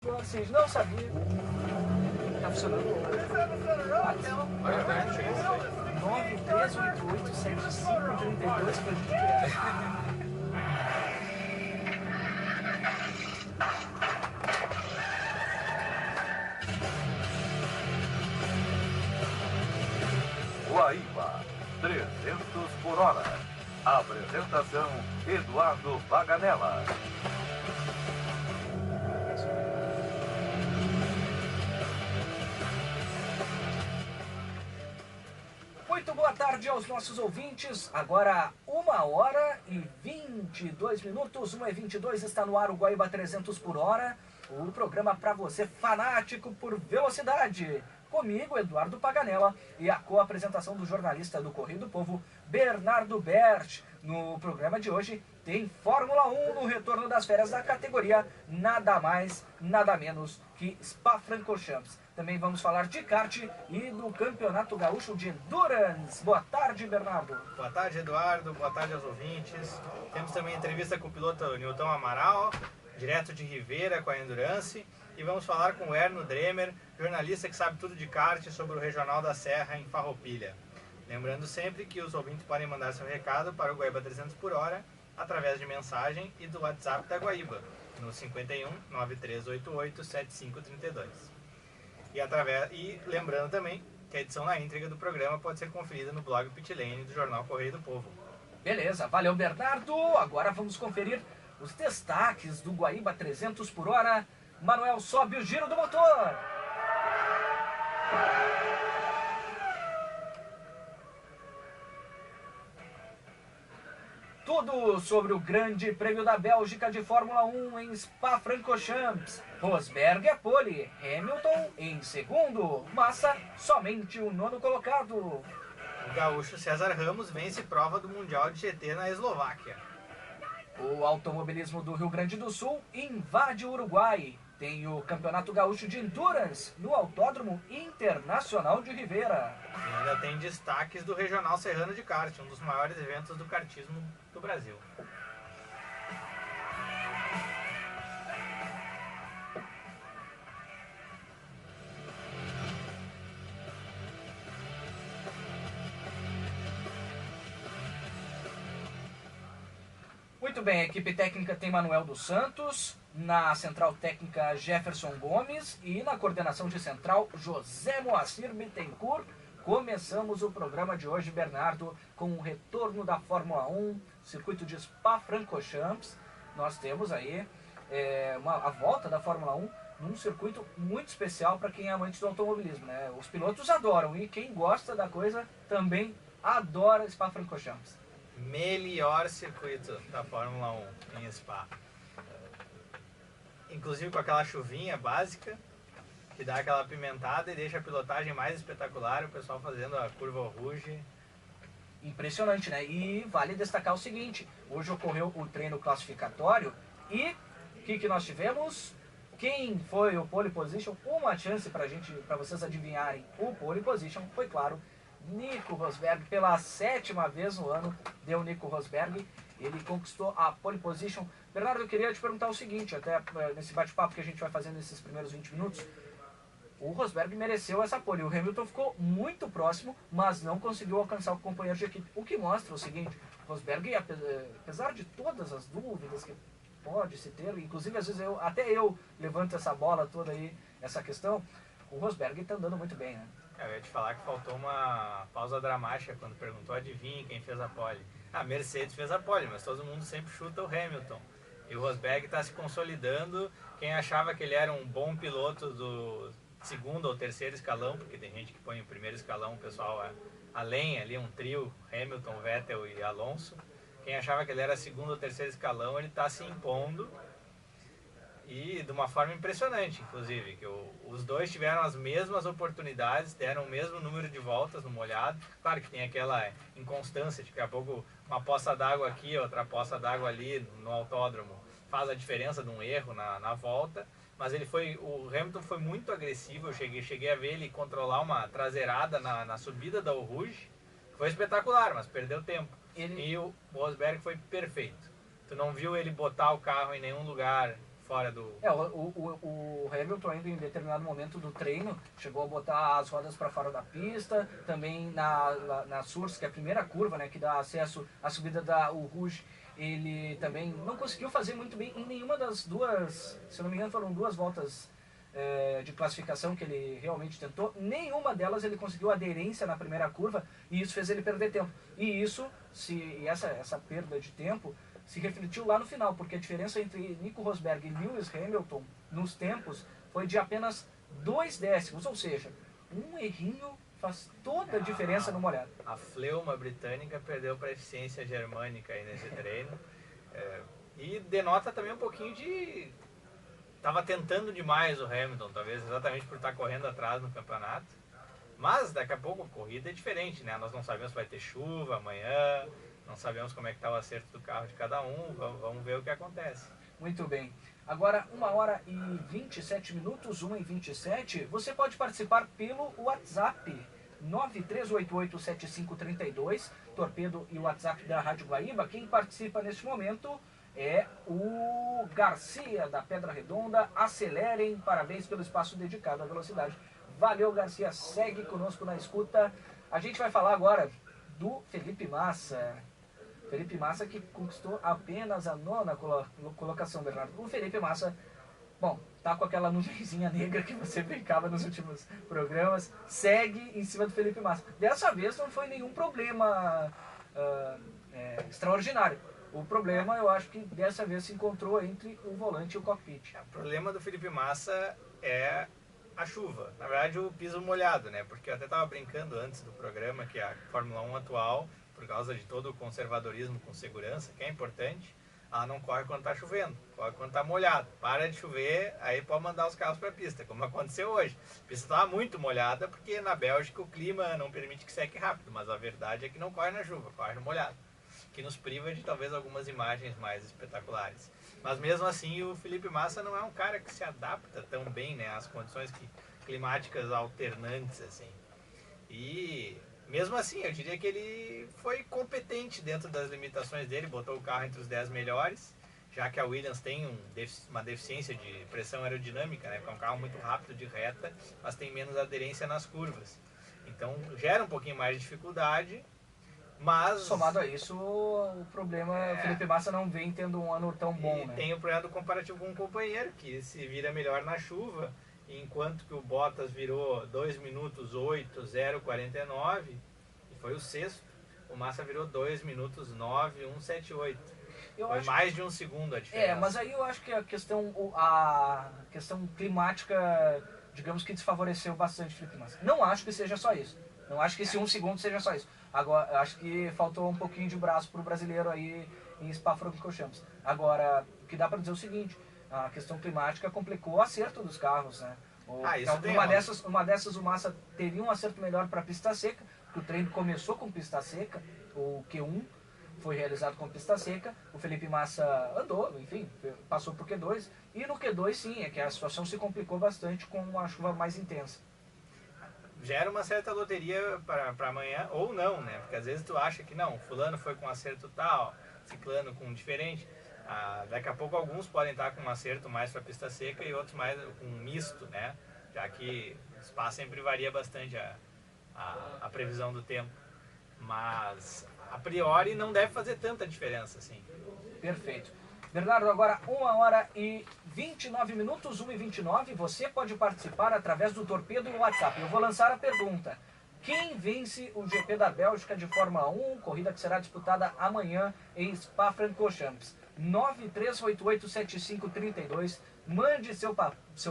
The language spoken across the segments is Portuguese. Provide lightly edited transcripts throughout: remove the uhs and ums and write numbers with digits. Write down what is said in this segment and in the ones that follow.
Vocês não sabiam. Tá funcionando o WhatsApp. 93887 pra gente ver. Guaíba, 300 por hora. Apresentação, Eduardo Paganella. Muito boa tarde aos nossos ouvintes. Agora 1h22. 1h22 está no ar o Guaíba 300 por hora. O programa para você fanático por velocidade. Comigo, Eduardo Paganella, e a co-apresentação do jornalista do Correio do Povo, Bernardo Berti. No programa de hoje tem Fórmula 1 no retorno das férias da categoria, nada mais, nada menos que Spa-Francorchamps. Também vamos falar de kart e do Campeonato Gaúcho de Endurance. Boa tarde, Bernardo. Boa tarde, Eduardo. Boa tarde aos ouvintes. Temos também entrevista com o piloto Nilton Amaral, direto de Rivera com a Endurance. E vamos falar com o Erno Dremer, jornalista que sabe tudo de kart sobre o Regional da Serra em Farroupilha. Lembrando sempre que os ouvintes podem mandar seu recado para o Guaíba 300 por hora através de mensagem e do WhatsApp da Guaíba, no 51 9388 7532. E lembrando também que a edição na íntegra do programa pode ser conferida no blog Pitlane do jornal Correio do Povo. Beleza, valeu, Bernardo. Agora vamos conferir os destaques do Guaíba 300 por hora. Manuel, sobe o giro do motor. Tudo sobre o Grande Prêmio da Bélgica de Fórmula 1 em Spa-Francorchamps. Rosberg é pole, Hamilton em segundo, Massa somente o nono colocado. O gaúcho César Ramos vence prova do Mundial de GT na Eslováquia. O automobilismo do Rio Grande do Sul invade o Uruguai. Tem o Campeonato Gaúcho de Endurance no Autódromo Internacional de Rivera. E ainda tem destaques do Regional Serrano de Kart, um dos maiores eventos do kartismo do Brasil. Muito bem, a equipe técnica tem Manuel dos Santos, na central técnica Jefferson Gomes e na coordenação de central José Moacir Bittencourt. Começamos o programa de hoje, Bernardo, com o retorno da Fórmula 1, circuito de Spa-Francorchamps. Nós temos aí a volta da Fórmula 1 num circuito muito especial para quem é amante do automobilismo, né? Os pilotos adoram e quem gosta da coisa também adora Spa-Francorchamps. Melhor circuito da Fórmula 1 em Spa. Inclusive com aquela chuvinha básica que dá aquela pimentada e deixa a pilotagem mais espetacular, o pessoal fazendo a curva Rouge. Impressionante, né? E vale destacar o seguinte, hoje ocorreu o treino classificatório e o que nós tivemos? Quem foi o pole position? Uma chance para vocês adivinharem o pole position foi, claro, Nico Rosberg. Pela 7ª vez no ano deu Nico Rosberg, ele conquistou a pole position. Bernardo, eu queria te perguntar o seguinte, até nesse bate-papo que a gente vai fazendo nesses primeiros 20 minutos, o Rosberg mereceu essa pole, o Hamilton ficou muito próximo, mas não conseguiu alcançar o companheiro de equipe, o que mostra o seguinte, Rosberg, apesar de todas as dúvidas que pode se ter, inclusive às vezes até eu levanto essa bola toda aí, essa questão, o Rosberg está andando muito bem, né? Eu ia te falar que faltou uma pausa dramática quando perguntou, adivinha quem fez a pole. A Mercedes fez a pole, mas todo mundo sempre chuta o Hamilton. E o Rosberg está se consolidando. Quem achava que ele era um bom piloto do segundo ou terceiro escalão, porque tem gente que põe o primeiro escalão, o pessoal além ali, um trio, Hamilton, Vettel e Alonso. Quem achava que ele era segundo ou terceiro escalão, ele está se impondo. E de uma forma impressionante, inclusive, que os dois tiveram as mesmas oportunidades, deram o mesmo número de voltas no molhado. Claro que tem aquela inconstância de que daqui a pouco uma poça d'água aqui, outra poça d'água ali no autódromo faz a diferença de um erro na volta. Mas o Hamilton foi muito agressivo, eu cheguei a ver ele controlar uma traseirada na subida da Eau Rouge. Foi espetacular, mas perdeu tempo. E o Rosberg foi perfeito. Tu não viu ele botar o carro em nenhum lugar fora do... O Hamilton ainda em determinado momento do treino chegou a botar as rodas para fora da pista, também na Source, que é a primeira curva, né, que dá acesso à subida da Rouge, ele também não conseguiu fazer muito bem em nenhuma das duas, se eu não me engano foram 2 voltas de classificação que ele realmente tentou, nenhuma delas ele conseguiu aderência na primeira curva e isso fez ele perder tempo. E isso, essa perda de tempo se refletiu lá no final, porque a diferença entre Nico Rosberg e Lewis Hamilton nos tempos foi de apenas 2 décimos, ou seja, um errinho faz toda a diferença no molhado. A fleuma britânica perdeu para a eficiência germânica aí nesse treino. E denota também um pouquinho de... Estava tentando demais o Hamilton, talvez exatamente por estar correndo atrás no campeonato. Mas daqui a pouco a corrida é diferente, né? Nós não sabemos se vai ter chuva amanhã, não sabemos como é que está o acerto do carro de cada um, vamos ver o que acontece. Muito bem. Agora, 1h27, 1h27, você pode participar pelo WhatsApp 93887532, Torpedo e o WhatsApp da Rádio Guaíba. Quem participa neste momento é o Garcia da Pedra Redonda. Acelerem, parabéns pelo espaço dedicado à velocidade. Valeu, Garcia, segue conosco na escuta. A gente vai falar agora do Felipe Massa. Felipe Massa que conquistou apenas a 9ª colocação, Bernardo. O Felipe Massa, bom, tá com aquela nuvenzinha negra que você brincava nos últimos programas, segue em cima do Felipe Massa. Dessa vez não foi nenhum problema extraordinário. O problema, eu acho que dessa vez se encontrou entre o volante e o cockpit. O problema do Felipe Massa é a chuva. Na verdade, o piso molhado, né? Porque eu até estava brincando antes do programa que a Fórmula 1 atual, por causa de todo o conservadorismo com segurança, que é importante, ela não corre quando está chovendo, corre quando está molhado. Para de chover, aí pode mandar os carros para a pista, como aconteceu hoje. A pista estava muito molhada, porque na Bélgica o clima não permite que seque rápido, mas a verdade é que não corre na chuva, corre no molhado, que nos priva de talvez algumas imagens mais espetaculares. Mas mesmo assim, o Felipe Massa não é um cara que se adapta tão bem, né, às condições climáticas alternantes, assim. E mesmo assim, eu diria que ele foi competente dentro das limitações dele, botou o carro entre os 10 melhores, já que a Williams tem uma deficiência de pressão aerodinâmica, né, é um carro muito rápido de reta, mas tem menos aderência nas curvas. Então gera um pouquinho mais de dificuldade, mas... Somado a isso, o problema é o Felipe Massa não vem tendo um ano tão bom, né? Tem o problema do comparativo com um companheiro, que se vira melhor na chuva, enquanto que o Bottas virou 2 minutos 8:0:49 e foi o sexto, o Massa virou 2 minutos 9:1:78. Foi mais de um segundo a diferença. Mas aí eu acho que a questão climática, digamos que desfavoreceu bastante o Felipe Massa. Não acho que seja só isso. Não acho que esse 1 segundo seja só isso. Agora, acho que faltou um pouquinho de braço para o brasileiro aí em Spa-Francorchamps. Agora, o que dá para dizer é o seguinte, a questão climática complicou o acerto dos carros, né? Uma dessas o Massa teria um acerto melhor para pista seca, porque o treino começou com pista seca, o Q1 foi realizado com pista seca, o Felipe Massa andou, enfim, passou por Q2, e no Q2 sim, é que a situação se complicou bastante com uma chuva mais intensa. Gera uma certa loteria para amanhã, ou não, né? Porque às vezes tu acha que não, fulano foi com acerto tal, ciclano com diferente. Daqui a pouco alguns podem estar com um acerto mais para pista seca e outros mais com um misto, né? Já que o Spa sempre varia bastante a previsão do tempo. Mas, a priori, não deve fazer tanta diferença, assim. Perfeito. Bernardo, agora 1h29, 1h29, você pode participar através do Torpedo e WhatsApp. Eu vou lançar a pergunta. Quem vence o GP da Bélgica de Fórmula 1, corrida que será disputada amanhã em Spa-Francorchamps? 93887532, mande seu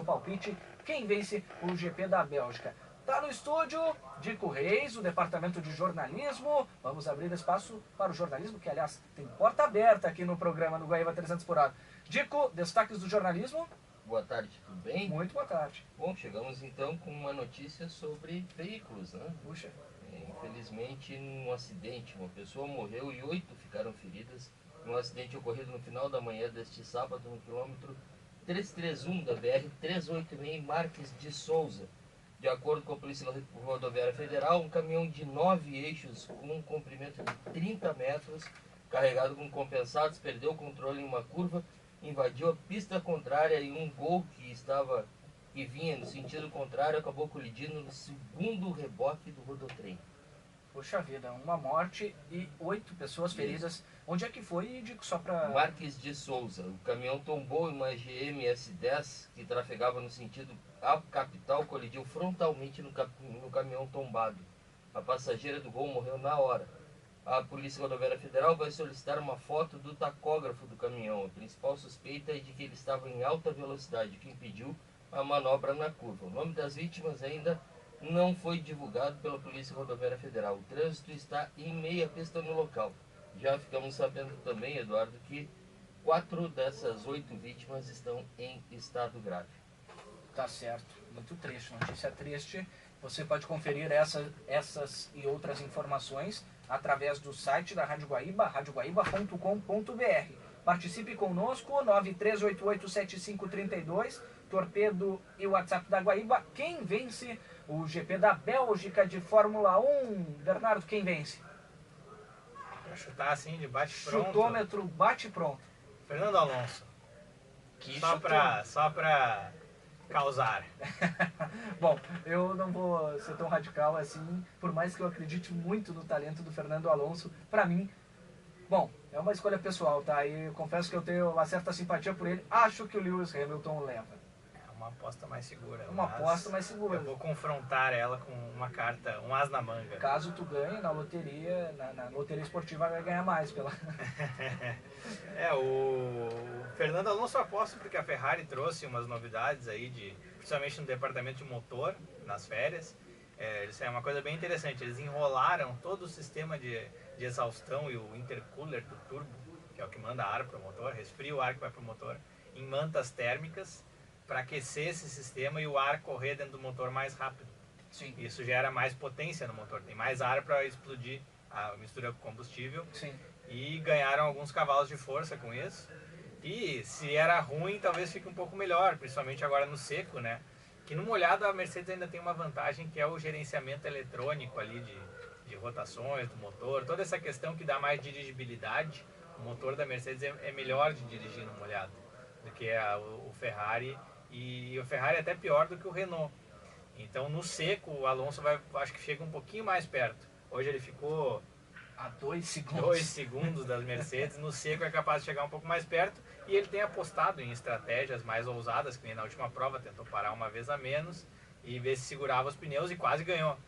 palpite, quem vence o GP da Bélgica. Está no estúdio Dico Reis, o departamento de jornalismo. Vamos abrir espaço para o jornalismo, que aliás tem porta aberta aqui no programa no Guaíba 300 por hora. Dico, destaques do jornalismo. Boa tarde, tudo bem? Muito boa tarde. Bom, chegamos então com uma notícia sobre veículos, né? Puxa. Infelizmente, num acidente, uma pessoa morreu e 8 ficaram feridas num acidente ocorrido no final da manhã deste sábado no quilômetro 331 da BR-386 em Marques de Souza. De acordo com a Polícia Rodoviária Federal, um caminhão de 9 eixos com um comprimento de 30 metros, carregado com compensados, perdeu o controle em uma curva invadiu a pista contrária e um Gol que vinha no sentido contrário acabou colidindo no segundo reboque do rodotrem. Poxa vida, uma morte e 8 pessoas feridas. Onde é que foi, Dico, só pra... Marques de Souza. O caminhão tombou em uma GM S10 que trafegava no sentido à capital, colidiu frontalmente no caminhão tombado. A passageira do Gol morreu na hora. A Polícia Rodoviária Federal vai solicitar uma foto do tacógrafo do caminhão. A principal suspeita é de que ele estava em alta velocidade, o que impediu a manobra na curva. O nome das vítimas ainda não foi divulgado pela Polícia Rodoviária Federal. O trânsito está em meia pista no local. Já ficamos sabendo também, Eduardo, que 4 dessas 8 vítimas estão em estado grave. Tá certo, muito triste, notícia triste. Você pode conferir essas e outras informações através do site da Rádio Guaíba, radioguaíba.com.br. Participe conosco, 93887532, Torpedo e o WhatsApp da Guaíba. Quem vence o GP da Bélgica de Fórmula 1? Bernardo, quem vence? Pra chutar assim, de bate-pronto. Chutômetro bate-pronto. Fernando Alonso. Só pra causar. Bom, eu não vou ser tão radical assim, por mais que eu acredite muito no talento do Fernando Alonso. Pra mim, bom, é uma escolha pessoal, tá? E eu confesso que eu tenho uma certa simpatia por ele. Acho que o Lewis Hamilton leva. Uma aposta mais segura. Uma aposta mais segura. Eu vou confrontar ela com uma carta, um as na manga. Caso tu ganhe na loteria, na loteria esportiva, vai ganhar mais pela... O Fernando Alonso aposta porque a Ferrari trouxe umas novidades aí, principalmente no departamento de motor, nas férias. Isso é uma coisa bem interessante. Eles enrolaram todo o sistema de exaustão e o intercooler do turbo, que é o que manda ar para o motor, resfria o ar que vai para o motor, em mantas térmicas, para aquecer esse sistema e o ar correr dentro do motor mais rápido. Sim. Isso gera mais potência no motor, tem mais ar para explodir a mistura com combustível. Sim. E ganharam alguns cavalos de força com isso. E se era ruim, talvez fique um pouco melhor, principalmente agora no seco, né? Que no molhado a Mercedes ainda tem uma vantagem, que é o gerenciamento eletrônico ali de rotações do motor, toda essa questão que dá mais dirigibilidade. O motor da Mercedes é melhor de dirigir no molhado do que o Ferrari. E o Ferrari é até pior do que o Renault. Então no seco o Alonso acho que chega um pouquinho mais perto. Hoje ele ficou a 2 segundos. 2 segundos das Mercedes. No seco é capaz de chegar um pouco mais perto. E ele tem apostado em estratégias mais ousadas, que nem na última prova, tentou parar uma vez a menos e ver se segurava os pneus e quase ganhou.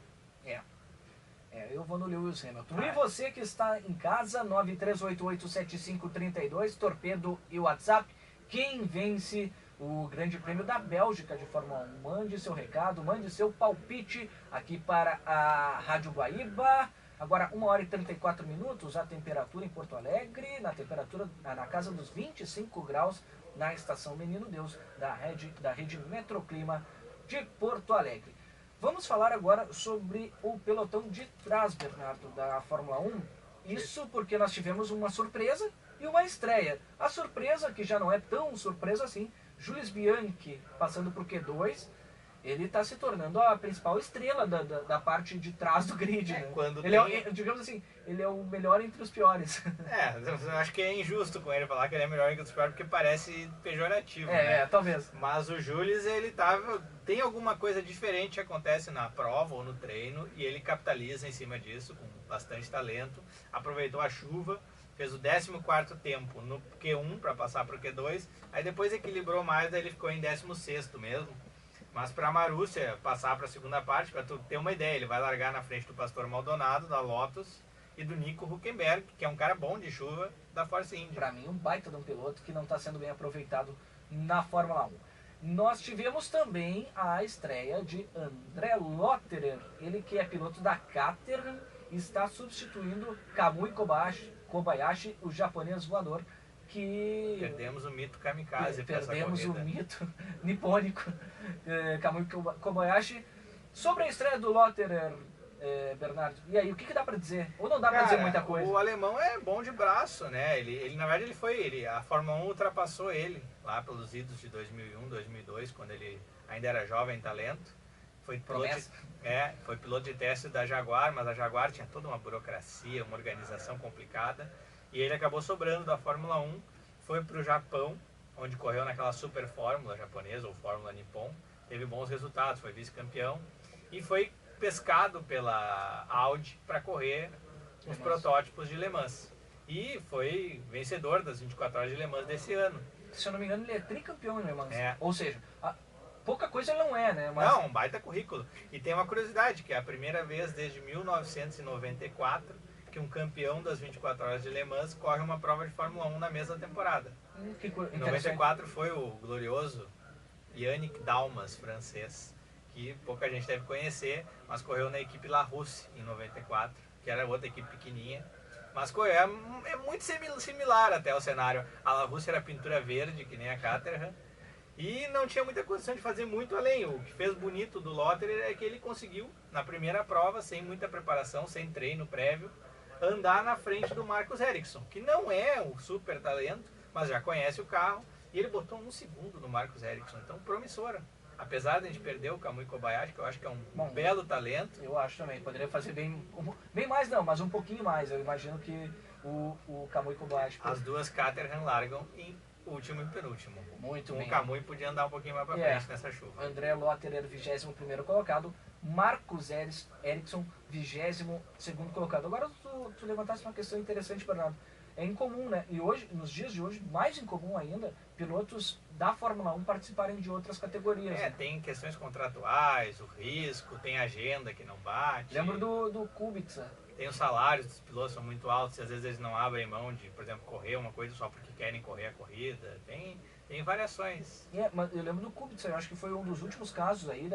Eu vou no Lewis Hamilton. E você que está em casa, 93887532, Torpedo e WhatsApp. Quem vence o Grande Prêmio da Bélgica de Fórmula 1? Mande seu recado, mande seu palpite aqui para a Rádio Guaíba. Agora 1h34, a temperatura em Porto Alegre, na casa dos 25 graus na estação Menino Deus da rede Metroclima de Porto Alegre. Vamos falar agora sobre o pelotão de trás, Bernardo, da Fórmula 1. Isso porque nós tivemos uma surpresa e uma estreia. A surpresa, que já não é tão surpresa assim, Jules Bianchi passando para o Q2, ele está se tornando a principal estrela da parte de trás do grid. Né? Digamos assim, ele é o melhor entre os piores. Eu acho que é injusto com ele falar que ele é melhor entre os piores, porque parece pejorativo. Né? Talvez. Mas o Jules, tem alguma coisa diferente que acontece na prova ou no treino, e ele capitaliza em cima disso com bastante talento. Aproveitou a chuva, fez o 14º tempo no Q1 para passar para o Q2, aí depois equilibrou mais, daí ele ficou em 16º mesmo. Mas para a Marúcia passar para a segunda parte, para tu ter uma ideia, ele vai largar na frente do Pastor Maldonado, da Lotus, e do Nico Hülkenberg, que é um cara bom de chuva, da Force India. Para mim, um baita de um piloto que não está sendo bem aproveitado na Fórmula 1. Nós tivemos também a estreia de André Lotterer, ele que é piloto da Caterham, está substituindo Kamui Kobayashi, o japonês voador, que... Perdemos o mito kamikaze. Perdemos o mito nipônico, Kamui Kobayashi. Sobre a estreia do Lotterer, Bernardo, e aí, o que dá pra dizer? Ou não dá pra dizer muita coisa? O alemão é bom de braço, né? Ele na verdade, a Fórmula 1 ultrapassou ele lá pelos idos de 2001, 2002, quando ele ainda era jovem talento. Foi piloto de teste da Jaguar, mas a Jaguar tinha toda uma burocracia, uma organização complicada. E ele acabou sobrando da Fórmula 1, foi para o Japão onde correu naquela super fórmula japonesa ou fórmula Nippon, teve bons resultados, foi vice-campeão e foi pescado pela Audi para correr os protótipos de Le Mans. E foi vencedor das 24 horas de Le Mans desse ano. Se eu não me engano, ele é tricampeão em Le Mans. É. Ou seja, pouca coisa ele não é, né? Mas... Não, um baita currículo. E tem uma curiosidade, que é a primeira vez desde 1994 que um campeão das 24 horas de Le Mans corre uma prova de Fórmula 1 na mesma temporada. Em 94 foi o glorioso Yannick Dalmas, francês, que pouca gente deve conhecer, mas correu na equipe La Russe em 94, que era outra equipe pequenininha. Mas correu, é muito similar até o cenário. A La Russe era pintura verde, que nem a Caterham, e não tinha muita condição de fazer muito além. O que fez bonito do Lotterer é que ele conseguiu, na primeira prova, sem muita preparação, sem treino prévio, andar na frente do Marcus Ericsson, que não é um super talento, mas já conhece o carro, e ele botou 1 segundo no Marcus Ericsson, então promissora. Apesar de a gente perder o Kamui Kobayashi, que eu acho que é um belo talento. Eu acho também, poderia fazer bem mais não, mas um pouquinho mais. Eu imagino que o Kamui Kobayashi... As duas Caterham largam em último e penúltimo. Muito bem. O Kamui podia andar um pouquinho mais pra frente nessa chuva. André Lotterer, 21º colocado. Marcus Ericsson, 22º colocado. Agora tu levantasse uma questão interessante, Bernardo. É incomum, né? E hoje, nos dias de hoje, mais incomum ainda, pilotos da Fórmula 1 participarem de outras categorias. Né? Tem questões contratuais, o risco, tem agenda que não bate. Lembro do Kubica. Tem os salários dos pilotos são muito altos, e às vezes eles não abrem mão de, por exemplo, correr uma coisa só porque querem correr a corrida. Tem variações. Mas eu lembro do Kubica, eu acho que foi um dos últimos casos aí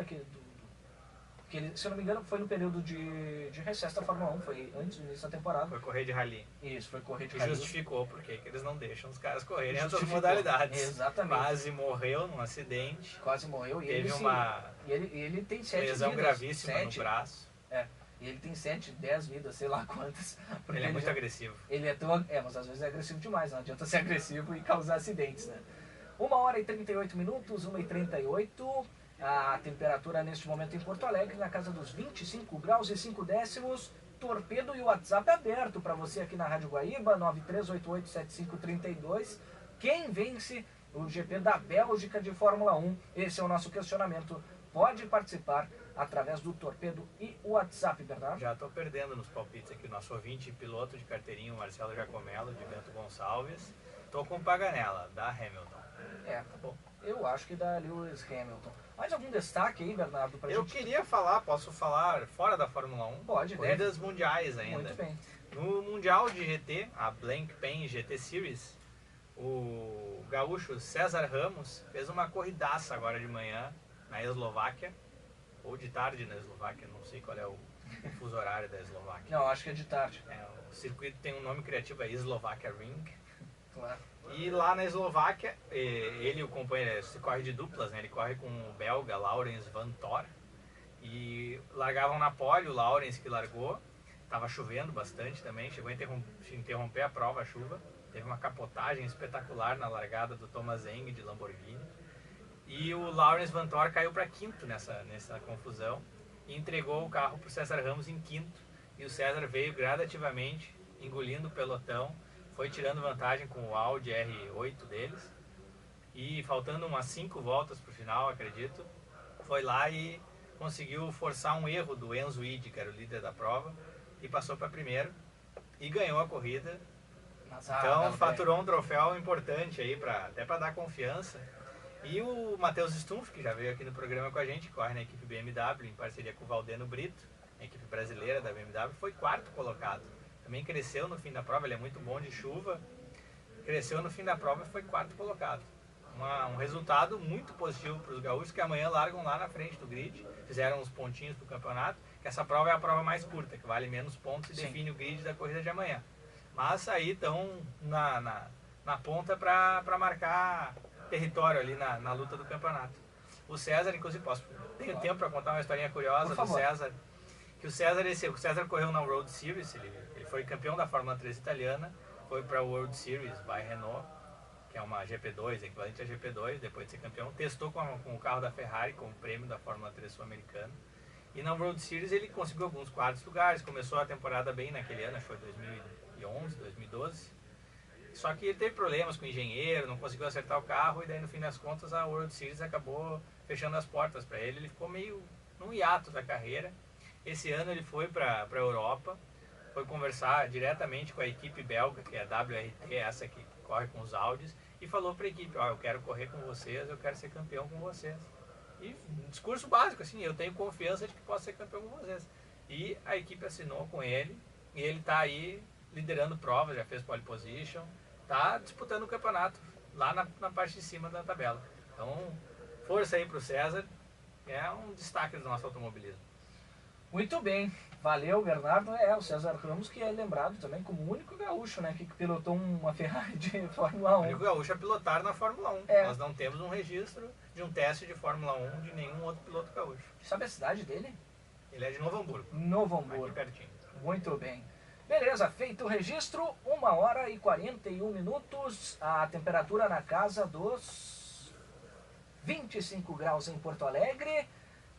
que ele, se eu não me engano, foi no período de recesso da Fórmula 1, foi antes do início da temporada. Foi correr de rally. Isso, foi correr de e rally. E justificou porque eles não deixam os caras correrem as outras modalidades. Exatamente. Quase morreu num acidente. Quase morreu. E teve ele tem 7 vidas. Lesão gravíssima no braço. E ele tem 7, 10 vidas, sei lá quantas. Ele é muito agressivo. Ele é tão... mas às vezes é agressivo demais, não adianta ser agressivo e causar acidentes, né? 1h38, 1h38. A temperatura neste momento em Porto Alegre, na casa dos 25 graus e 5 décimos. Torpedo e o WhatsApp aberto para você aqui na Rádio Guaíba, 93887532. Quem vence o GP da Bélgica de Fórmula 1? Esse é o nosso questionamento. Pode participar através do Torpedo e o WhatsApp, Bernardo. Já estou perdendo nos palpites aqui o nosso ouvinte piloto de carteirinho, Marcelo Giacomello, de Bento Gonçalves. Estou com Paganella, da Hamilton. Tá bom. Eu acho que da Lewis Hamilton. Mais algum destaque aí, Bernardo? Eu queria falar, posso falar fora da Fórmula 1? Pode, corridas mundiais ainda. Muito bem. No Mundial de GT, a Blancpain GT Series, o gaúcho César Ramos fez uma corridaça agora de manhã na Eslováquia, ou de tarde na Eslováquia, não sei qual é o fuso horário da Eslováquia. Não, acho que é de tarde. O circuito tem um nome criativo, é Slovakia Ring. Claro. E lá na Eslováquia, ele e o companheiro, se corre de duplas, né? Ele corre com o belga Laurens Van Thor. E largavam na pole, o Laurens que largou. Estava chovendo bastante também, chegou a interromper a prova, a chuva. Teve uma capotagem espetacular na largada do Thomas Eng de Lamborghini. E o Laurens Van Thor caiu para quinto nessa confusão e entregou o carro para o César Ramos em quinto. E o César veio gradativamente, engolindo o pelotão. Foi tirando vantagem com o Audi R8 deles. E faltando umas 5 voltas para o final, acredito, foi lá e conseguiu forçar um erro do Enzo Ide, que era o líder da prova, e passou para primeiro e ganhou a corrida. Então faturou um troféu importante aí, até para dar confiança. E o Matheus Stumpf, que já veio aqui no programa com a gente, corre na equipe BMW, em parceria com o Valdeno Brito, a equipe brasileira da BMW, foi 4º colocado. Também cresceu no fim da prova, ele é muito bom de chuva. Cresceu no fim da prova e foi 4º colocado. Um resultado muito positivo para os gaúchos, que amanhã largam lá na frente do grid. Fizeram uns pontinhos para o campeonato, que essa prova é a prova mais curta, que vale menos pontos e define o grid da corrida de amanhã. Mas aí estão na ponta para marcar território ali na luta do campeonato. O César, inclusive, tenho tempo para contar uma historinha curiosa do César. Que o César correu na World Series, ele foi campeão da Fórmula 3 italiana, foi para a World Series by Renault, que é uma GP2, equivalente a GP2, depois de ser campeão, testou com o carro da Ferrari, com o prêmio da Fórmula 3 sul-americana, e na World Series ele conseguiu alguns 4º lugares, começou a temporada bem naquele ano, acho que foi 2011, 2012, Só que ele teve problemas com o engenheiro, não conseguiu acertar o carro, e daí no fim das contas a World Series acabou fechando as portas para ele. Ele ficou meio num hiato da carreira. Esse ano ele foi para a Europa, foi conversar diretamente com a equipe belga, que é a WRT, essa que corre com os Audis, e falou para a equipe: eu quero correr com vocês, eu quero ser campeão com vocês. E um discurso básico, assim, eu tenho confiança de que posso ser campeão com vocês. E a equipe assinou com ele, e ele está aí liderando provas, já fez pole position, está disputando o campeonato lá na parte de cima da tabela. Então, força aí para o César, é um destaque do nosso automobilismo. Muito bem, valeu, Bernardo. O César Ramos, que é lembrado também como o único gaúcho, né, que pilotou uma Ferrari de Fórmula 1. O único gaúcho a pilotar na Fórmula 1. Nós não temos um registro de um teste de Fórmula 1 de nenhum outro piloto gaúcho. Sabe a cidade dele? Ele é de Novo Hamburgo. Novo Hamburgo. Aqui pertinho. Muito bem. Beleza, feito o registro, 1h41. A temperatura na casa dos 25 graus em Porto Alegre.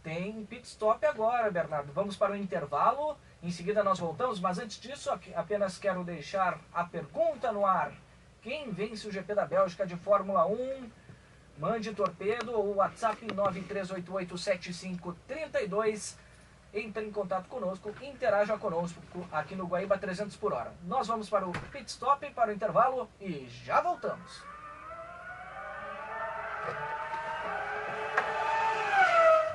Tem pit stop agora, Bernardo. Vamos para o intervalo. Em seguida nós voltamos, mas antes disso, apenas quero deixar a pergunta no ar. Quem vence o GP da Bélgica de Fórmula 1? Mande torpedo ou WhatsApp 93887532. Entre em contato conosco, interaja conosco aqui no Guaíba 300 por hora. Nós vamos para o pit stop, para o intervalo e já voltamos.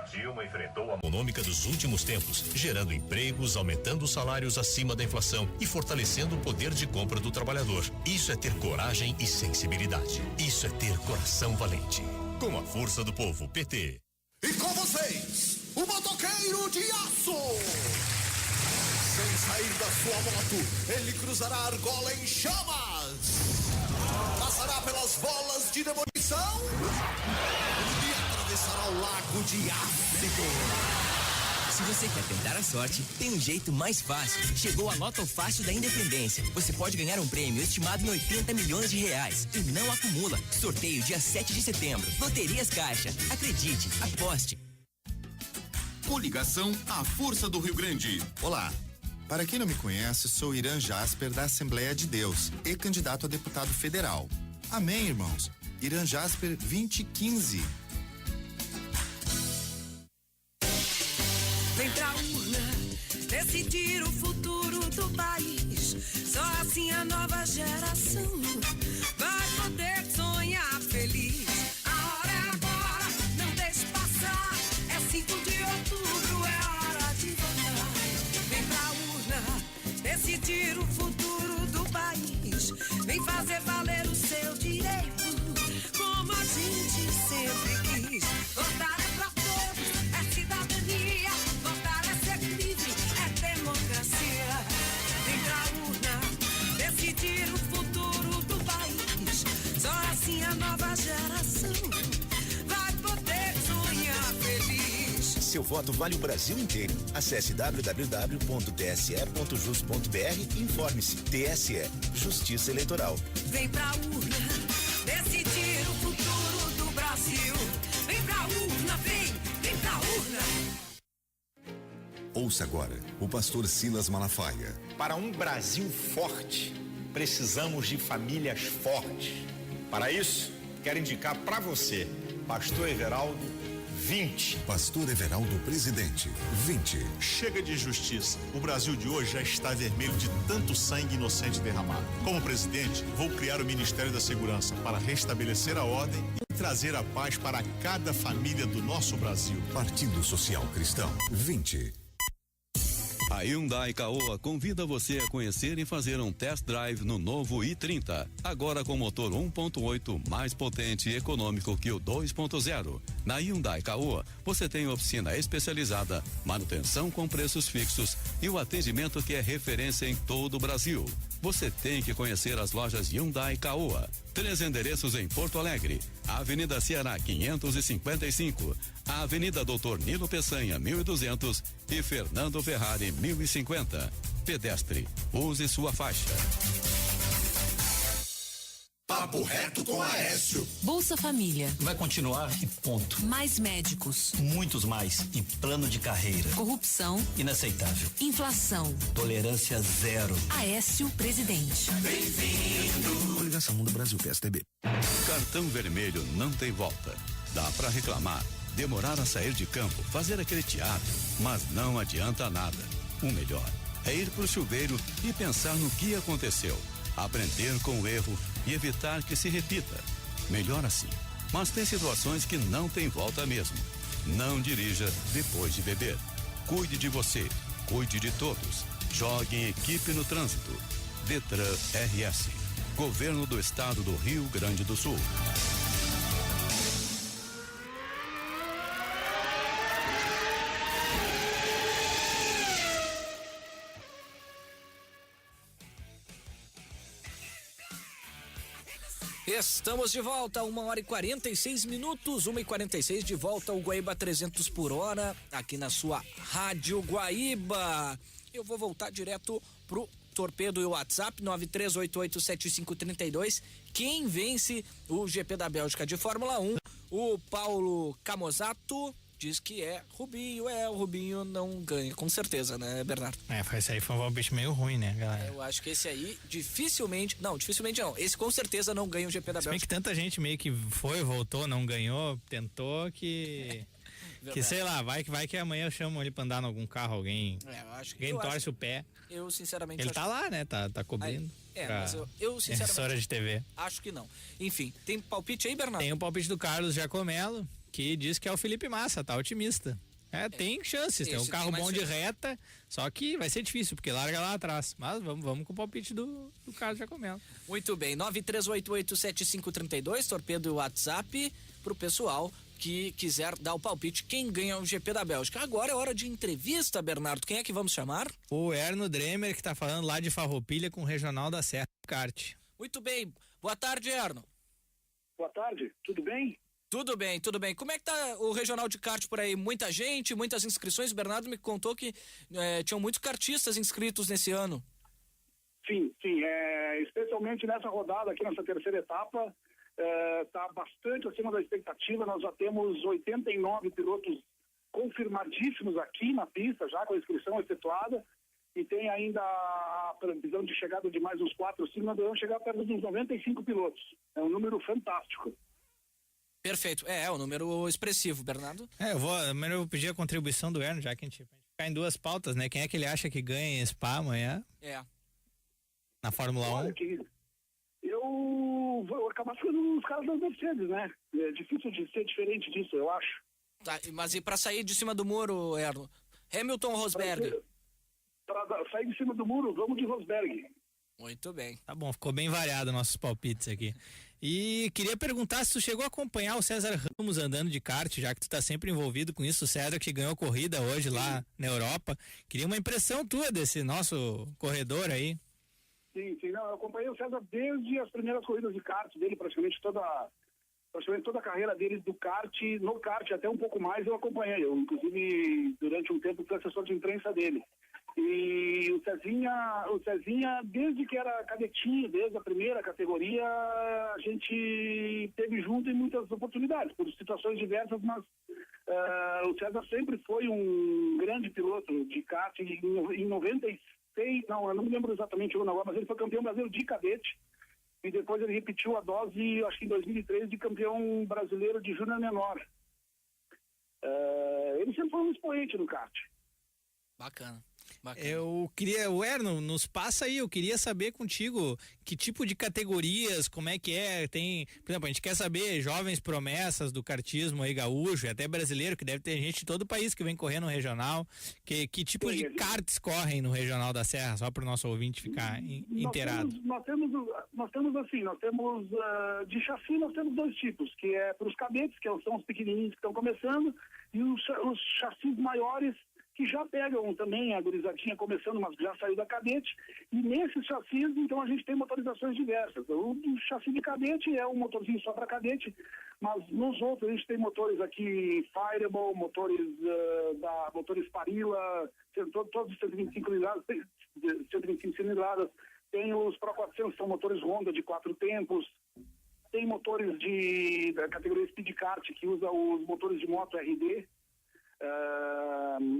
Dilma enfrentou a econômica dos últimos tempos, gerando empregos, aumentando os salários acima da inflação e fortalecendo o poder de compra do trabalhador. Isso é ter coragem e sensibilidade. Isso é ter coração valente. Com a força do povo, PT. E com vocês, o motoqueiro de aço. Sem sair da sua moto, ele cruzará a argola em chamas. Passará pelas bolas de demolição e atravessará o lago de ácido. Se você quer tentar a sorte, tem um jeito mais fácil. Chegou a Loto Fácil da Independência. Você pode ganhar um prêmio estimado em 80 milhões de reais e não acumula. Sorteio dia 7 de setembro. Loterias Caixa. Acredite, aposte. Coligação A Força do Rio Grande. Olá. Para quem não me conhece, sou Irã Jasper da Assembleia de Deus e candidato a deputado federal. Amém, irmãos? Irã Jasper 2015. Vem pra urna decidir o futuro do país. Só assim a nova geração vai poder sonhar feliz. A hora é agora, não deixe passar. É 5 de outubro, é hora de votar. Vem pra urna decidir o futuro do país. Vem fazer valer o seu direito, como a gente sempre quis. Votar é pra todos, é cidadania. Votar é ser livre, é democracia. Vem pra urna decidir o futuro do país. Só assim a nova geração vai poder sonhar feliz. Seu voto vale o Brasil inteiro. Acesse www.tse.jus.br e informe-se. TSE, Justiça Eleitoral. Vem pra urna decidir o futuro do Brasil. Vem pra urna, vem pra urna. Ouça agora o pastor Silas Malafaia. Para um Brasil forte, precisamos de famílias fortes. Para isso, quero indicar para você, pastor Everaldo 20. Pastor Everaldo, presidente, 20. Chega de injustiça. O Brasil de hoje já está vermelho de tanto sangue inocente derramado. Como presidente, vou criar o Ministério da Segurança para restabelecer a ordem e trazer a paz para cada família do nosso Brasil. Partido Social Cristão, 20. A Hyundai Caoa convida você a conhecer e fazer um test drive no novo i30. Agora com motor 1.8 mais potente e econômico que o 2.0. Na Hyundai Caoa, você tem oficina especializada, manutenção com preços fixos e o atendimento que é referência em todo o Brasil. Você tem que conhecer as lojas Hyundai Caoa. 3 endereços em Porto Alegre: Avenida Ceará 555, a Avenida Doutor Nilo Peçanha 1200 e Fernando Ferrari 1050. Pedestre, use sua faixa. Papo reto com Aécio. Bolsa Família. Vai continuar e ponto. Mais médicos. Muitos mais. E plano de carreira. Corrupção. Inaceitável. Inflação. Tolerância zero. Aécio, presidente. Bem-vindo. Coligação Mundo Brasil, PSDB. Cartão vermelho não tem volta. Dá pra reclamar, demorar a sair de campo, fazer aquele teatro, mas não adianta nada. O melhor é ir pro chuveiro e pensar no que aconteceu, aprender com o erro e evitar que se repita. Melhor assim. Mas tem situações que não tem volta mesmo. Não dirija depois de beber. Cuide de você, cuide de todos. Jogue em equipe no trânsito. Detran RS. Governo do Estado do Rio Grande do Sul. Estamos de volta, 1h46, 1h46 de volta ao Guaíba 300 por hora, aqui na sua Rádio Guaíba. Eu vou voltar direto pro Torpedo e o WhatsApp, 93887532. Quem vence o GP da Bélgica de Fórmula 1? O Paulo Camozato diz que é Rubinho. O Rubinho não ganha, com certeza, né, Bernardo? Esse aí foi um bicho meio ruim, né, galera? Eu acho que esse aí dificilmente não, esse com certeza não ganha o GP da Bélgica. Se bem que tanta gente meio que voltou, não ganhou, tentou que sei lá, vai que amanhã eu chamo ele pra andar em algum carro, alguém torce o pé. Eu sinceramente ele tá lá, né, tá cobrindo. Mas eu sinceramente emissora de TV. Acho que não. Enfim, tem palpite aí, Bernardo? Tem o palpite do Carlos Giacomello, que diz que é o Felipe Massa, tá otimista. Tem chances, tem um carro bom de reta, só que vai ser difícil, porque larga lá atrás. Mas vamos com o palpite do Carlos Giacomello. Muito bem, 93887532, Torpedo e WhatsApp, pro pessoal que quiser dar o palpite, quem ganha o GP da Bélgica. Agora é hora de entrevista, Bernardo. Quem é que vamos chamar? O Erno Dremer, que tá falando lá de Farroupilha com o Regional da Serra Kart. Muito bem, boa tarde, Erno. Boa tarde, tudo bem? Tudo bem, tudo bem. Como é que tá o Regional de Kart por aí? Muita gente, muitas inscrições. O Bernardo me contou que tinham muitos kartistas inscritos nesse ano. Sim, especialmente nessa rodada aqui, nessa terceira etapa, está bastante acima da expectativa. Nós já temos 89 pilotos confirmadíssimos aqui na pista, já com a inscrição efetuada, e tem ainda a previsão de chegada de mais uns 4 ou 5, nós devemos chegar perto dos 95 pilotos. É um número fantástico. Perfeito, é um número expressivo, Bernardo. Eu vou pedir a contribuição do Erno, já que a gente ficar em duas pautas, né? Quem é que ele acha que ganha em Spa amanhã? Na Fórmula 1? Olha, eu vou acabar ficando os caras das Mercedes, né? É difícil de ser diferente disso, eu acho. Tá, mas e pra sair de cima do muro, Erno? Hamilton ou Rosberg? Pra sair de cima do muro, vamos de Rosberg. Muito bem. Tá bom, ficou bem variado nossos palpites aqui. E queria perguntar se tu chegou a acompanhar o César Ramos andando de kart, já que tu tá sempre envolvido com isso. O César que ganhou corrida hoje lá na Europa. Queria uma impressão tua desse nosso corredor aí. Sim, não, eu acompanhei o César desde as primeiras corridas de kart dele, praticamente toda a carreira dele do kart, no kart até um pouco mais eu acompanhei. Eu, inclusive, durante um tempo fui assessor de imprensa dele. E o Cezinha, desde que era cadetinho, desde a primeira categoria, a gente teve junto em muitas oportunidades, por situações diversas, mas o César sempre foi um grande piloto de kart. Em 96, eu não me lembro exatamente o ano agora, mas ele foi campeão brasileiro de cadete, e depois ele repetiu a dose, acho que em 2003, de campeão brasileiro de júnior menor. Ele sempre foi um expoente no kart. Bacana. Eu queria, o Erno, nos passa aí, eu queria saber contigo que tipo de categorias, como é que tem, por exemplo, a gente quer saber jovens promessas do kartismo aí gaúcho, até brasileiro, que deve ter gente de todo o país que vem correr no regional, que tipo de karts correm no Regional da Serra, só para o nosso ouvinte ficar inteirado. Nós temos de chassi nós temos 2 tipos, que é para os cadetes, que são os pequenininhos que estão começando, e os chassis maiores, que já pegam também a gurizadinha começando, mas já saiu da cadete, e nesses chassis, então, a gente tem motorizações diversas. O chassi de cadete é um motorzinho só para cadete, mas nos outros a gente tem motores aqui Fireball, motores Parilla, todos os 125 cilindradas, tem os Pro 400, são motores Honda de 4 tempos, tem motores da categoria Speed Kart, que usa os motores de moto RD.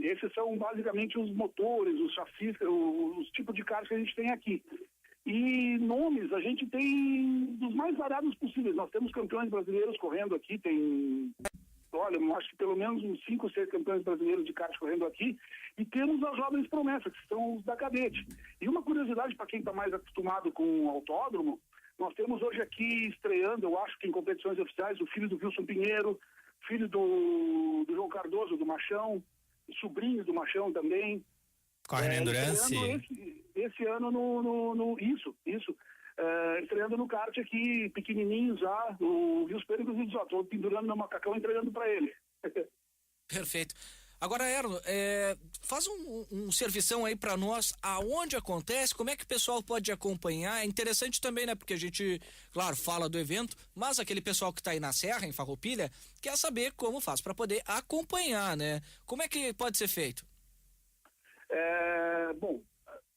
Esses são basicamente os motores, os chassis, os tipos de kart que a gente tem aqui. E nomes, a gente tem dos mais variados possíveis. Nós temos campeões brasileiros correndo aqui, eu acho que pelo menos uns 5 ou 6 campeões brasileiros de kart correndo aqui, e temos as jovens promessas, que são os da cadete. E uma curiosidade para quem está mais acostumado com o autódromo, nós temos hoje aqui estreando, eu acho que em competições oficiais, o filho do Wilson Pinheiro, filho do João Cardoso, do Machão, sobrinho do Machão também. Corre na Endurance. Esse ano estreando no kart aqui, pequenininho já, o Wilson Pinheiro, inclusive, já estou pendurando meu macacão e entregando para ele. Perfeito. Agora, Erno, faz um servição aí para nós, aonde acontece, como é que o pessoal pode acompanhar. É interessante também, né, porque a gente, claro, fala do evento, mas aquele pessoal que está aí na Serra, em Farroupilha, quer saber como faz para poder acompanhar, né? Como é que pode ser feito? Bom,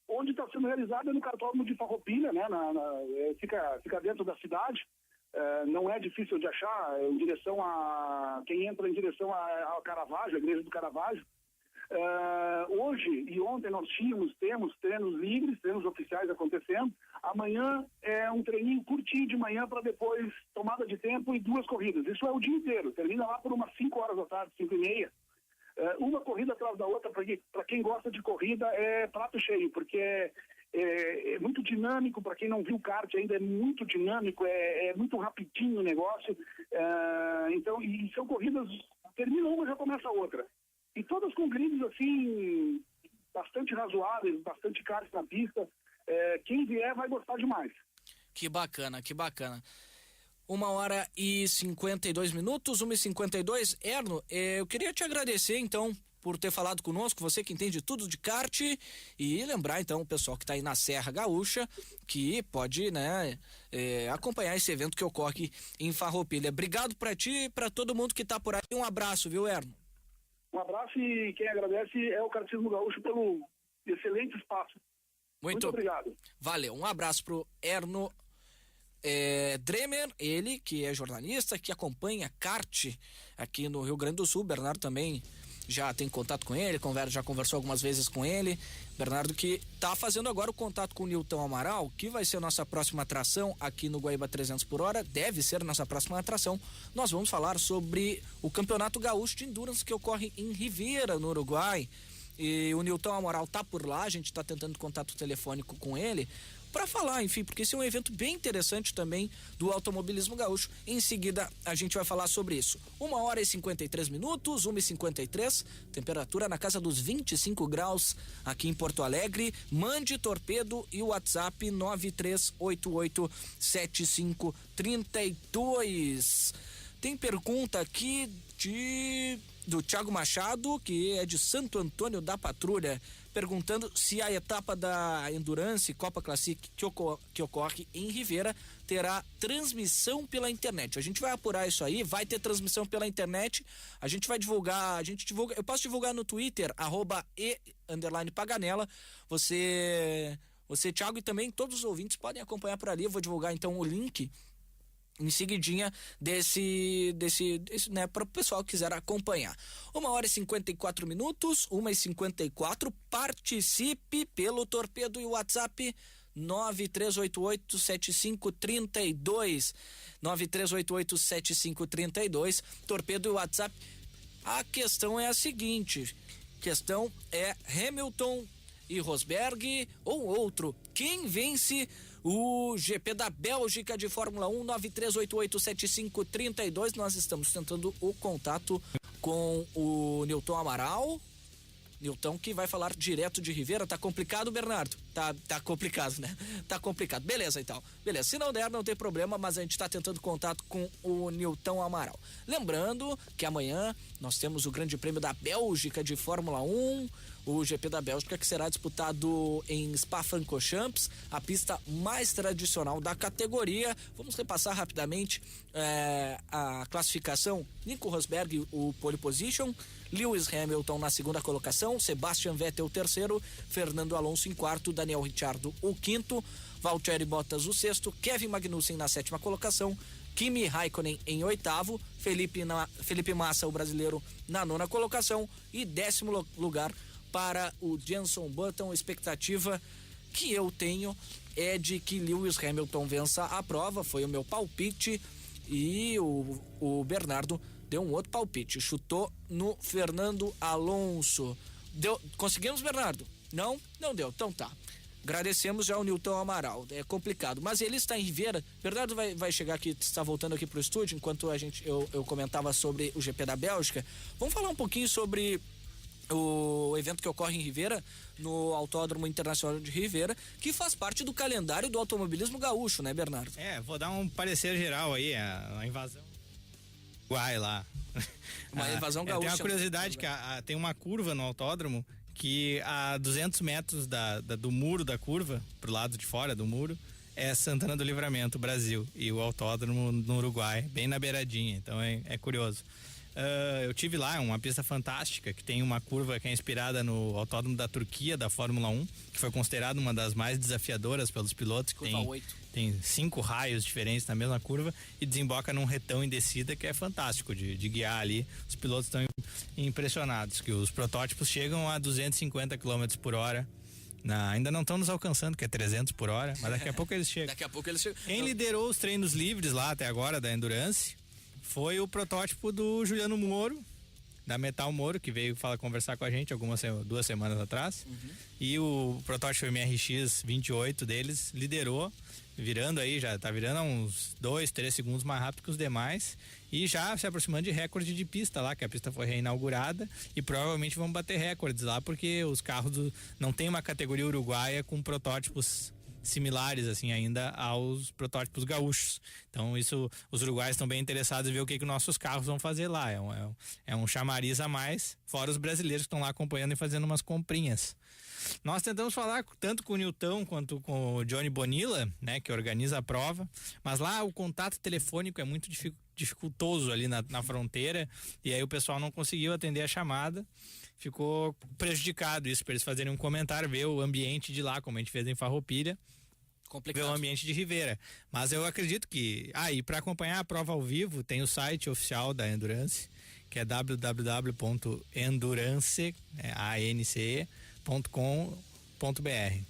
onde está sendo realizado é no cartódromo de Farroupilha, né? Fica dentro da cidade. Não é difícil de achar, em direção quem entra em direção ao Caravaggio, a igreja do Caravaggio. Hoje e ontem nós temos treinos livres, treinos oficiais acontecendo. Amanhã é um treininho curtinho de manhã para depois tomada de tempo e 2 corridas. Isso é o dia inteiro, termina lá por umas 5 horas da tarde, 5h30. Uma corrida atrás da outra, para quem gosta de corrida é prato cheio, porque é muito dinâmico. Para quem não viu o kart ainda, é muito dinâmico, é muito rapidinho o negócio. Então, e são corridas, termina uma, já começa a outra. E todas com grids assim, bastante razoáveis, bastante kart na pista. Quem vier vai gostar demais. Que bacana, que bacana. 1h52, 1h52. Erno, eu queria te agradecer, então, por ter falado conosco, você que entende tudo de kart, e lembrar, então, o pessoal que está aí na Serra Gaúcha, que pode, né, acompanhar esse evento que ocorre em Farroupilha. Obrigado para ti e para todo mundo que está por aí. Um abraço, viu, Erno? Um abraço, e quem agradece é o Kartismo Gaúcho pelo excelente espaço. Muito obrigado. Valeu, um abraço pro Erno Dremer, ele que é jornalista, que acompanha kart aqui no Rio Grande do Sul. Bernardo também já tem contato com ele, já conversou algumas vezes com ele. Bernardo que tá fazendo agora o contato com o Nilton Amaral, que vai ser a nossa próxima atração aqui no Guaíba 300 por hora, deve ser a nossa próxima atração. Nós vamos falar sobre o Campeonato Gaúcho de Endurance que ocorre em Rivera, no Uruguai. E o Nilton Amaral tá por lá, a gente tá tentando contato telefônico com ele para falar, enfim, porque esse é um evento bem interessante também do automobilismo gaúcho. Em seguida a gente vai falar sobre isso. 1h53, 1h53, temperatura na casa dos 25 graus aqui em Porto Alegre. Mande torpedo e o WhatsApp 93887532. Tem pergunta aqui do Thiago Machado, que é de Santo Antônio da Patrulha, perguntando se a etapa da Endurance Copa Classic que ocorre em Rivera terá transmissão pela internet. A gente vai apurar isso aí, vai ter transmissão pela internet, a gente vai divulgar, eu posso divulgar no Twitter, @e_paganella, você, Thiago, e também todos os ouvintes podem acompanhar por ali. Eu vou divulgar então o link em seguidinha desse né, para o pessoal que quiser acompanhar. 1h54, 1h54, participe pelo torpedo e o WhatsApp 93887532, 93887532, torpedo e WhatsApp. A questão é a seguinte, Hamilton e Rosberg ou outro, quem vence o GP da Bélgica de Fórmula 1? 93887532. Nós estamos tentando o contato com o Nilton Amaral. Nilton que vai falar direto de Rivera. Tá complicado, Bernardo? Tá complicado, né? Tá complicado. Beleza, então. Beleza. Se não der, não tem problema, mas a gente tá tentando contato com o Nilton Amaral. Lembrando que amanhã nós temos o Grande Prêmio da Bélgica de Fórmula 1, o GP da Bélgica, que será disputado em Spa-Francorchamps, a pista mais tradicional da categoria. Vamos repassar rapidamente a classificação. Nico Rosberg, o pole position, Lewis Hamilton na segunda colocação, Sebastian Vettel terceiro, Fernando Alonso em quarto, Daniel Ricciardo o quinto, Valtteri Bottas o sexto, Kevin Magnussen na sétima colocação Kimi Raikkonen em 8º, Felipe Massa, o brasileiro, na 9ª colocação, e 10º lugar para o Jenson Button. Expectativa que eu tenho é de que Lewis Hamilton vença a prova, foi o meu palpite, e o Bernardo deu um outro palpite, chutou no Fernando Alonso. Conseguimos, Bernardo? Não deu, então tá. Agradecemos já o Nilton Amaral, é complicado, mas ele está em Rivera. Bernardo vai chegar aqui, está voltando aqui pro estúdio, enquanto eu comentava sobre o GP da Bélgica. Vamos falar um pouquinho sobre o evento que ocorre em Rivera, no Autódromo Internacional de Rivera, que faz parte do calendário do automobilismo gaúcho, né, Bernardo? Vou dar um parecer geral aí, a invasão Uai lá. Uma invasão gaúcha. Tem uma curiosidade que tem uma curva no autódromo que a 200 metros do muro da curva, pro lado de fora do muro, é Santana do Livramento, Brasil, e o autódromo no Uruguai, bem na beiradinha, então é curioso. Eu tive lá, uma pista fantástica, que tem uma curva que é inspirada no autódromo da Turquia, da Fórmula 1, que foi considerada uma das mais desafiadoras pelos pilotos, que tem 5 raios diferentes na mesma curva e desemboca num retão em descida que é fantástico de guiar ali. Os pilotos estão impressionados, que os protótipos chegam a 250 km por hora. Ainda não estão nos alcançando, que é 300 por hora, mas daqui a pouco eles chegam. Quem liderou os treinos livres lá até agora da Endurance foi o protótipo do Juliano Moro, da Metal Moro, que veio conversar com a gente 2 semanas atrás. Uhum. E o protótipo MRX 28 deles liderou, já tá virando uns 2-3 segundos mais rápido que os demais, e já se aproximando de recorde de pista lá, que a pista foi reinaugurada, e provavelmente vão bater recordes lá, porque os carros não tem uma categoria uruguaia com protótipos similares assim ainda aos protótipos gaúchos. Então os uruguaios estão bem interessados em ver o que nossos carros vão fazer lá. É um chamariz a mais, fora os brasileiros que estão lá acompanhando e fazendo umas comprinhas. Nós tentamos falar tanto com o Nilton quanto com o Johnny Bonilla, né, que organiza a prova, mas lá o contato telefônico é muito dificultoso ali na fronteira, e aí o pessoal não conseguiu atender a chamada. Ficou prejudicado isso, para eles fazerem um comentário, ver o ambiente de lá, como a gente fez em Farroupilha, ver o ambiente de Rivera. Mas eu acredito que... e para acompanhar a prova ao vivo, tem o site oficial da Endurance, que é www.endurance.com.br.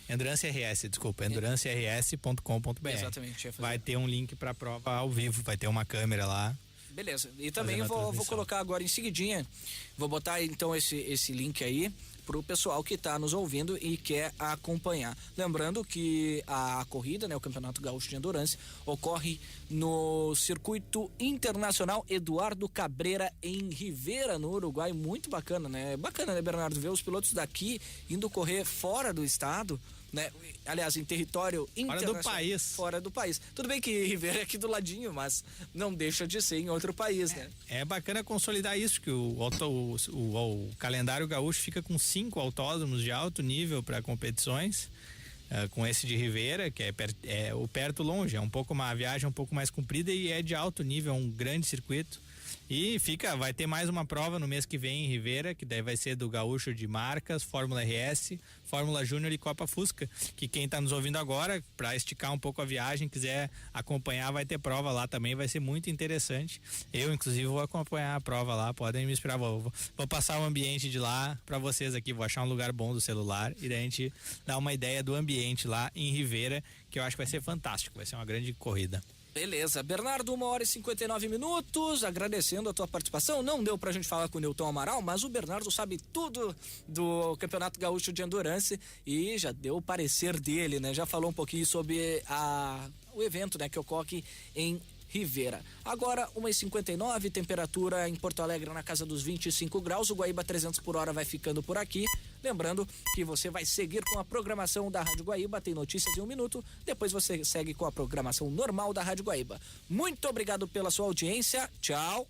Endurance RS, desculpa, endurancers.com.br. Exatamente. Vai ter um link para a prova ao vivo, vai ter uma câmera lá. Beleza, e também vou colocar agora em seguidinha, vou botar então esse link aí pro pessoal que tá nos ouvindo e quer acompanhar. Lembrando que a corrida, né, o Campeonato Gaúcho de Endurance, ocorre no Circuito Internacional Eduardo Cabreira, em Rivera, no Uruguai. Muito bacana, né? Bacana, né, Bernardo, ver os pilotos daqui indo correr fora do estado, né? Aliás, em território internacional. Fora do país. Tudo bem que Rivera é aqui do ladinho, mas não deixa de ser em outro país, né? É bacana consolidar isso, que o calendário gaúcho fica com 5 autódromos de alto nível para competições, com esse de Rivera, que é o perto longe, é uma viagem um pouco mais comprida e é de alto nível, é um grande circuito. E vai ter mais uma prova no mês que vem em Rivera, que daí vai ser do Gaúcho de Marcas, Fórmula RS, Fórmula Júnior e Copa Fusca, que quem tá nos ouvindo agora, para esticar um pouco a viagem, quiser acompanhar, vai ter prova lá também, vai ser muito interessante. Eu, inclusive, vou acompanhar a prova lá, podem me inspirar, vou passar o ambiente de lá para vocês aqui, vou achar um lugar bom do celular e daí a gente dá uma ideia do ambiente lá em Rivera, que eu acho que vai ser fantástico, vai ser uma grande corrida. Beleza, Bernardo, 1h59, agradecendo a tua participação. Não deu pra gente falar com o Nilton Amaral, mas o Bernardo sabe tudo do Campeonato Gaúcho de Endurance e já deu o parecer dele, né? Já falou um pouquinho sobre o evento, né, que ocorre em Rivera. Agora, 1h59, temperatura em Porto Alegre na casa dos 25 graus, o Guaíba 300 por hora vai ficando por aqui. Lembrando que você vai seguir com a programação da Rádio Guaíba, tem notícias em 1 minuto, depois você segue com a programação normal da Rádio Guaíba. Muito obrigado pela sua audiência, tchau!